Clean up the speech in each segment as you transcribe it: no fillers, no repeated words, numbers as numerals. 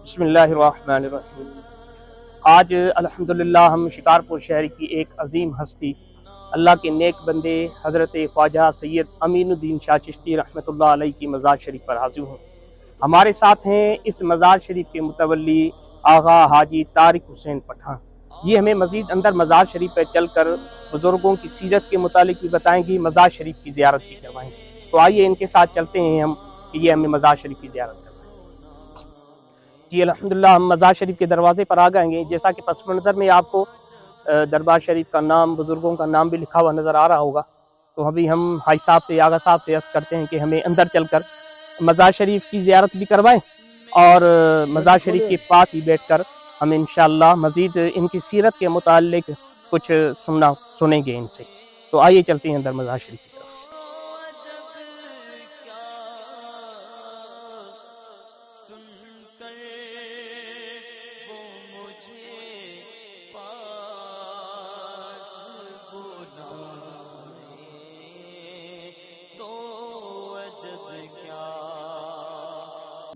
بسم اللہ الرحمن الرحیم۔ آج الحمدللہ ہم شکارپور شہر کی ایک عظیم ہستی اللہ کے نیک بندے حضرت خواجہ سید امین الدین شاہ چشتی رحمۃ اللہ علیہ کی مزار شریف پر حاضر ہوں۔ ہمارے ساتھ ہیں اس مزار شریف کے متولی آغا حاجی طارق حسین پٹھان۔ یہ ہمیں مزید اندر مزار شریف پر چل کر بزرگوں کی سیرت کے متعلق بھی بتائیں گی، مزار شریف کی زیارت بھی کروائیں گے۔ تو آئیے ان کے ساتھ چلتے ہیں ہم کہ یہ ہمیں مزار شریف کی زیارت کروائیں۔ جی الحمدللہ ہم مزار شریف کے دروازے پر آ گئے ہیں۔ جیسا کہ پس منظر میں آپ کو دربار شریف کا نام، بزرگوں کا نام بھی لکھا ہوا نظر آ رہا ہوگا، تو ابھی ہم حاج صاحب سے، آغا صاحب سے عرض کرتے ہیں کہ ہمیں اندر چل کر مزار شریف کی زیارت بھی کروائیں اور مزار شریف کے پاس ہی بیٹھ کر ہم انشاءاللہ مزید ان کی سیرت کے متعلق کچھ سنیں گے ان سے۔ تو آئیے چلتے ہیں اندر مزار شریف کی طرف۔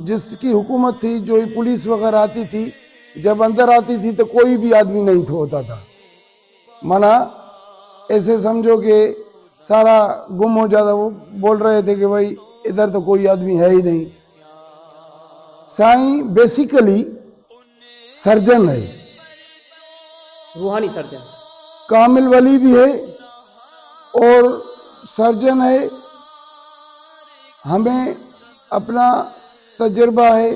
جس کی حکومت تھی، جو پولیس وغیرہ آتی تھی، جب اندر آتی تھی تو کوئی بھی آدمی نہیں ہوتا تھا، منع ایسے سمجھو کہ سارا گم ہو جاتا۔ وہ بول رہے تھے کہ بھائی ادھر تو کوئی آدمی ہے ہی نہیں۔ سائیں بیسیکلی سرجن ہے، روحانی سرجن، کامل ولی بھی ہے اور سرجن ہے۔ ہمیں اپنا تجربہ ہے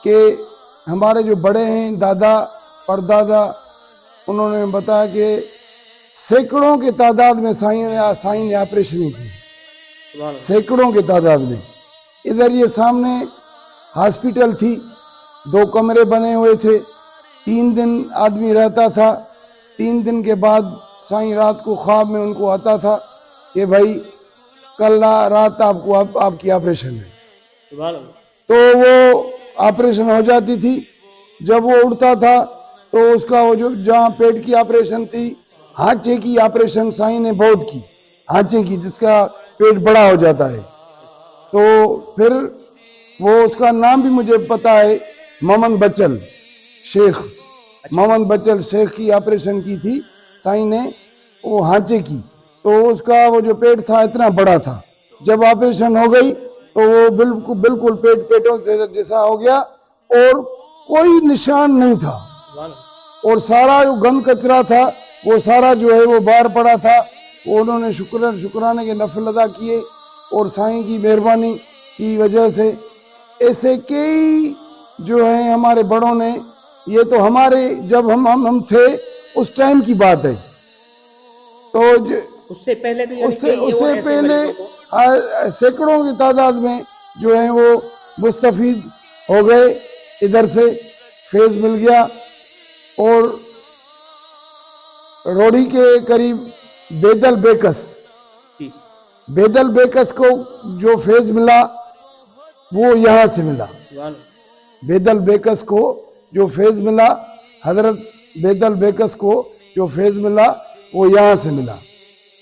کہ ہمارے جو بڑے ہیں، دادا پردادا، انہوں نے بتایا کہ سینکڑوں کے تعداد میں سائیں نے آپریشن کی، سینکڑوں کے تعداد میں۔ ادھر یہ سامنے ہاسپٹل تھی، 2 کمرے بنے ہوئے تھے، 3 دن آدمی رہتا تھا۔ 3 دن کے بعد سائیں رات کو خواب میں ان کو آتا تھا کہ بھائی کل رات آپ کی آپریشن ہے، تو وہ آپریشن ہو جاتی تھی۔ جب وہ اڑتا تھا تو اس کا وہ جو جہاں پیٹ کی آپریشن تھی، ہانچے کی آپریشن سائیں نے بہت کی، ہانچے کی، جس کا پیٹ بڑا ہو جاتا ہے۔ تو پھر وہ اس کا نام بھی مجھے پتا ہے، محمد بچل شیخ، محمد بچل شیخ کی آپریشن کی تھی سائیں نے، وہ ہانچے کی۔ تو اس کا وہ جو پیٹ تھا اتنا بڑا تھا، جب آپریشن ہو گئی تو وہ بالکل پیٹوں سے جیسا ہو گیا اور کوئی نشان نہیں تھا، اور سارا جو گند کچرا تھا وہ سارا جو ہے وہ باہر پڑا تھا۔ وہ انہوں نے شکرانے کے نفل ادا کیے اور سائیں کی مہربانی کی وجہ سے ایسے کئی جو ہیں ہمارے بڑوں نے، یہ تو ہمارے جب ہم تھے اس ٹائم کی بات ہے، تو اس سے پہلے سینکڑوں کی تعداد میں جو ہیں وہ مستفید ہو گئے، ادھر سے فیض مل گیا۔ اور روڑی کے قریب بیدل بیکس کو جو فیض ملا وہ یہاں سے ملا۔ بیدل بیکس کو جو فیض ملا، حضرت بیدل بیکس کو جو فیض ملا وہ یہاں سے ملا۔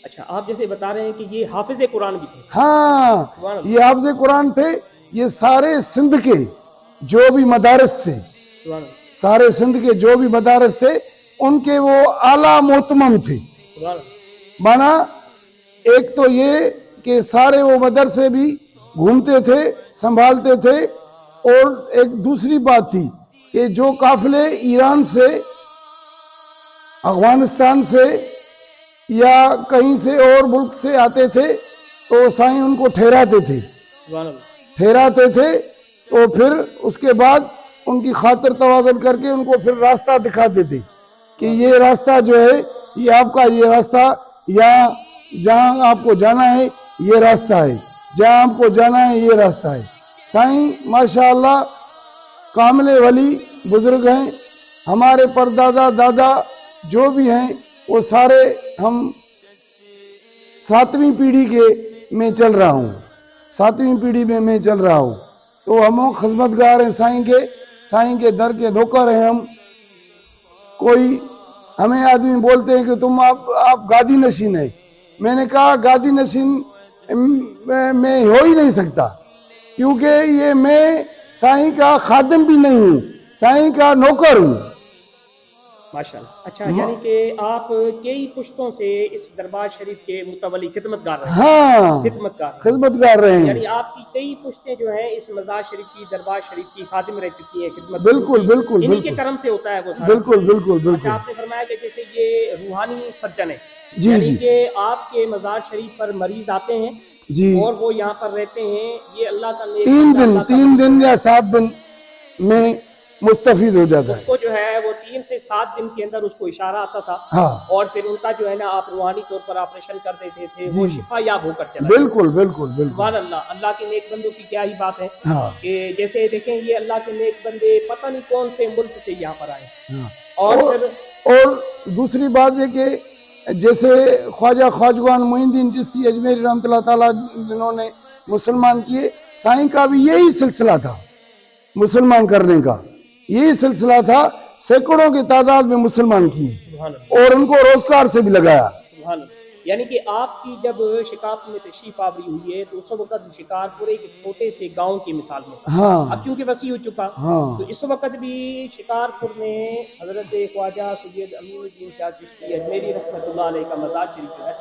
اچھا، آپ جیسے بتا رہے ہیں کہ یہ حافظ قرآن بھی تھے؟ ہاں، یہ حافظ قرآن تھے۔ یہ سارے سندھ کے جو بھی مدارس تھے، سارے سندھ کے جو بھی مدارس تھے، ان کے وہ اعلیٰ محتمم تھے۔ مانا ایک تو یہ کہ سارے وہ مدرسے بھی گھومتے تھے، سنبھالتے تھے، اور ایک دوسری بات تھی کہ جو قافلے ایران سے، افغانستان سے یا کہیں سے اور ملک سے آتے تھے تو سائیں ان کو ٹھہراتے تھے، تو پھر اس کے بعد ان کی خاطر توازن کر کے ان کو پھر راستہ دکھاتے تھے کہ یہ راستہ جو ہے یہ آپ کا، یہ راستہ یا جہاں آپ کو جانا ہے یہ راستہ ہے، جہاں آپ کو جانا ہے یہ راستہ ہے۔ سائیں ماشاءاللہ کامل ولی بزرگ ہیں۔ ہمارے پردادا دادا جو بھی ہیں وہ سارے، ہم 7ویں پیڑھی میں چل رہا ہوں، 7ویں پیڑھی میں میں چل رہا ہوں، تو ہم خدمتگار ہیں سائیں کے در کے نوکر ہیں ہم۔ کوئی ہمیں آدمی بولتے ہیں کہ تم آپ گادی نشین ہیں، میں نے کہا گادی نشین میں ہو ہی نہیں سکتا، کیونکہ یہ میں سائیں کا خادم بھی نہیں ہوں، साईं का नौकर हूँ। माशाल्लाह। अच्छा, यानी कि आप कई पुश्तों से इस दरबार शरीफ के मुतवली खिदमतगार रहे हैं। हाँ, खिदमतगार खिदमतगार रहे यानी हैं। आपकी कई पुश्तें जो हैं इस मज़ार शरीफ की, दरबार शरीफ की खादिम रह चुकी हैं, खिदमत बिल्कुल की। बिल्कुल इन्हीं के बिल्कुल करम से होता है वो सारा। बिल्कुल बिल्कुल अच्छा, बिल्कुल। आपने फरमाया कि जैसे ये रूहानी सर्जन है, जी यानी जी कि आपके मज़ार शरीफ पर मरीज आते हैं जी। और वो यहाँ पर रहते हैं, ये अल्लाह का नेक तीन बंदा, दिन अल्लाह का 3 वली दिन जो है, या 7 दिन में मुस्तफीद हो जाता है। उसको जो है वो 3 से 7 दिन के अंदर उसको इशारा आता था हाँ और फिर उनका जो है ना आप रूहानी तौर पर ऑपरेशन कर देते थे, जी वो जी। शिफा याब होकर चला बिल्कुल बिल्कुल सुभान बिल्कुल। अल्लाह। अल्लाह के नेक बंदों की क्या ही बात है हाँ कि जैसे देखें ये अल्लाह के नेक बंदे पता नहीं कौन से मुल्क से यहाँ पर आए हाँ। और फिर और दूसरी बात है कि जैसे ख्वाजा ख्वाजगान मोइनुद्दीन चिश्ती अजमेरी रहमतुल्लाह ताला जिन्होंने मुसलमान किए, साईं का भी यही सिलसिला था मुसलमान करने का, यही सिलसिला था। सैकड़ों की तादाद में मुसलमान किए सुभान अल्लाह, और उनको रोजगार से भी लगाया। सुभान अल्लाह। यानी कि आपकी जब शिकारपुर में तशरीफ आवरी हुई है तो उस वक्त शिकारपुर एक छोटे से गांव की मिसाल में था। अब हाँ क्योंकि वसी हो चुका तो हाँ इस वक्त भी शिकारपुर में हजरत ख्वाजा सैयद अमीनुद्दीन शाह चिश्ती अजमेरी रहमतुल्लाह अलैह का मज़ार शरीफ जो है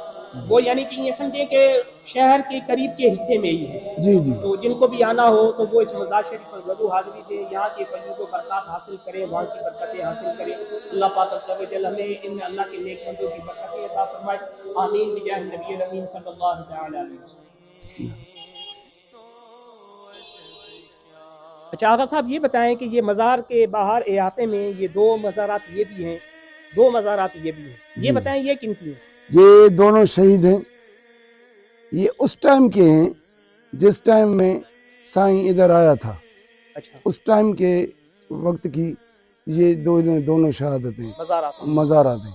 वो यानी कि ये समझे कि शहर के करीब के हिस्से में ही है। जी जी तो जिनको भी आना हो तो वो इस मज़ार शरीफ पर ज़रूर हाज़िरी दें, यहाँ के फैज़ व बरक़ात हासिल करें, वहाँ की बरकतें हासिल करें। अल्लाह पाक अज़्ज़ व जल हमें इन अल्लाह के नेक बंदों की बरकतें अता फरमाए। आमीन बिजाह नबी अमीन सल्लल्लाहु तआला अलैहि वसल्लम। अच्छा आगा साहब ये बताएं कि ये मज़ार के बाहर अहाते में ये 2 मज़ारात ये भी हैं, 2 मज़ारात ये भी हैं, ये जी। बताएं ये किन की हैं? ये दोनों शहीद हैं। ये उस टाइम के हैं जिस टाइम में साईं इधर आया था, अच्छा, उस टाइम के वक्त की ये दोनों शहादतें मज़ारात मज़ारात हैं।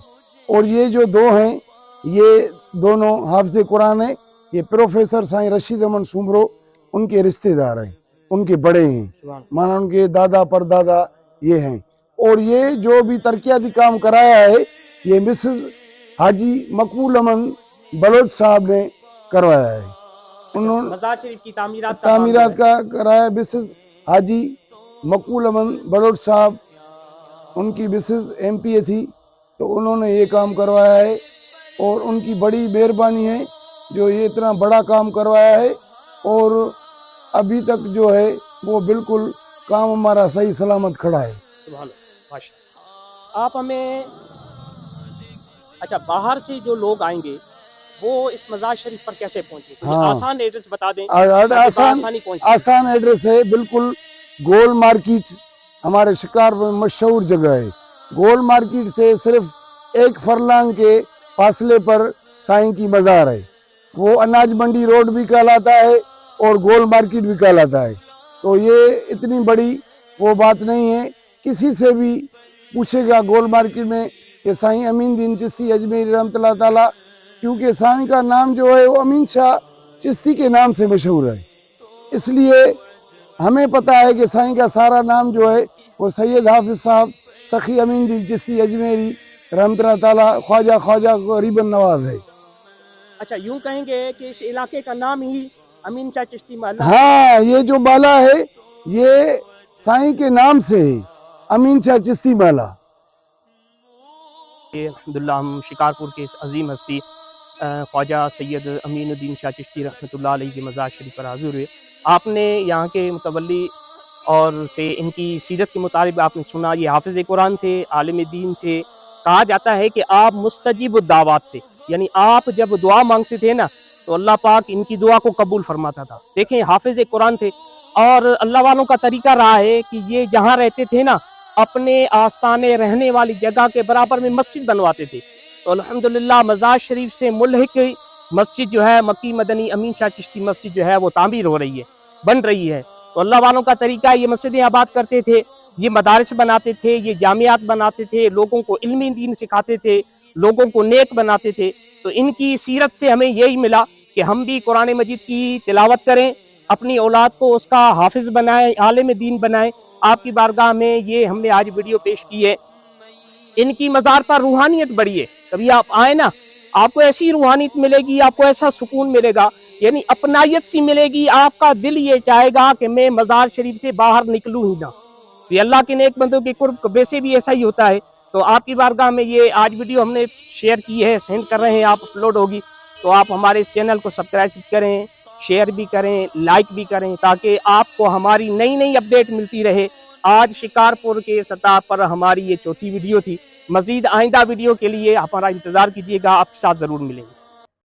और ये जो 2 हैं ये दोनों हाफ़िज़ कुरान है। ये प्रोफेसर साईं रशीद अहमद सुमरो उनके रिश्तेदार हैं, उनके बड़े हैं, सुभान माना उनके दादा परदादा ये हैं। और ये जो भी तरक्याती काम कराया है ये मिसेस हाजी मकबूल अहमद बलोच साहब ने करवाया है। उन्होंने मज़ार शरीफ की तामीरात का तामीरात का कराया मिसेस हाजी मकबूल अहमद बलोच साहब, उनकी मिसेस MPA थी तो उन्होंने ये काम करवाया है। और उनकी बड़ी मेहरबानी है जो ये इतना बड़ा काम करवाया है। और अभी तक जो है वो बिल्कुल काम हमारा सही सलामत खड़ा है। सुभान अल्लाह, माशाअल्लाह। आप हमें अच्छा बाहर से जो लोग आएंगे वो इस मज़ार शरीफ पर कैसे पहुंचे? कोई हाँ। आसान एड्रेस बता दें आसान आसानी पहुंचे। आसान एड्रेस है, बिल्कुल गोल मार्केट हमारे शिकार में मशहूर जगह है। गोल मार्केट से सिर्फ 1 फरलांग के फासले पर साईं की मज़ार है। वो अनाज मंडी रोड भी कहलाता है और गोल मार्केट भी कहलाता है। तो ये इतनी बड़ी वो बात नहीं है। किसी से भी पूछेगा गोल मार्केट में कि साईं अमीनुद्दीन चिश्ती अजमेरी रहमतुल्लाह ताला, क्योंकि साईं का नाम जो है वो अमीन शाह चिश्ती के नाम से मशहूर है, इसलिए हमें पता है कि साईं का सारा नाम जो है वो सैयद हाफिज साहब सखी अमीनुद्दीन चिश्ती अजमेरी रहमतुल्लाह ताला ख्वाजा गरीबन नवाज है। अच्छा यूं कहेंगे कि इस इलाके का नाम ही अमीन शाह चिश्ती महल्ला। हाँ, ये जो माला है ये साईं के नाम से है, अमीन शाह चिश्ती माला। ये अल्हम्दुलिल्लाह हम शिकारपुर के इस अजीम हस्ती ख्वाजा सैयद अमीनुद्दीन शाह चिश्ती रहमतुल्लाह अलैह की मज़ार शरीफ पर हाज़िर हुए। आपने यहाँ के मुतवल्ली और से इनकी सीरत के मुताबिक आपने सुना ये हाफिज़ कुरान थे, आलिम दीन थे। कहा जाता है कि आप मुस्तजीब दावत थे, यानी आप जब दुआ मांगते थे ना तो अल्लाह पाक इनकी दुआ को कबूल फरमाता था। देखें हाफिज़ कुरान थे और अल्लाह वालों का तरीका रहा है कि ये जहाँ रहते थे ना अपने आस्थाने रहने वाली जगह के बराबर में मस्जिद बनवाते थे। तो अल्हम्दुलिल्लाह मज़ार शरीफ से मुल्हिक मस्जिद जो है मक्की मदनी अमीन शाह चिश्ती मस्जिद जो है वो तामीर हो रही है, बन रही है। तो अल्लाह वालों का तरीका ये मस्जिदें आबाद करते थे, ये मदारिस बनाते थे, ये जामियात बनाते थे, लोगों को इल्मी दीन सिखाते थे, लोगों को नेक बनाते थे। तो इनकी सीरत से हमें यही मिला कि हम भी कुरान मजीद की तिलावत करें, अपनी औलाद को उसका हाफिज़ बनाएं, आलिम दीन बनाएं। आपकी बारगाह में ये हमने आज वीडियो पेश की है। इनकी मज़ार पर रूहानियत बड़ी है, कभी आप आए ना आपको ऐसी रूहानियत मिलेगी, आपको ऐसा सुकून मिलेगा, यानी अपनायत सी मिलेगी। आपका दिल ये चाहेगा कि मैं मज़ार शरीफ से बाहर निकलूँ ही ना, تو یہ اللہ کے نیک بندوں کے قرب ویسے بھی ایسا ہی ہوتا ہے. تو آپ کی بارگاہ میں یہ آج ویڈیو ہم نے شیئر کی ہے، سینڈ کر رہے ہیں، آپ اپلوڈ ہوگی تو آپ ہمارے اس چینل کو سبسکرائب کریں، شیئر بھی کریں، لائک بھی کریں، تاکہ آپ کو ہماری نئی نئی اپڈیٹ ملتی رہے. آج شکارپور کے سطح پر ہماری یہ چوتھی ویڈیو تھی. مزید آئندہ ویڈیو کے لیے ہمارا انتظار کیجیے گا، آپ کے ساتھ ضرور ملیں گے.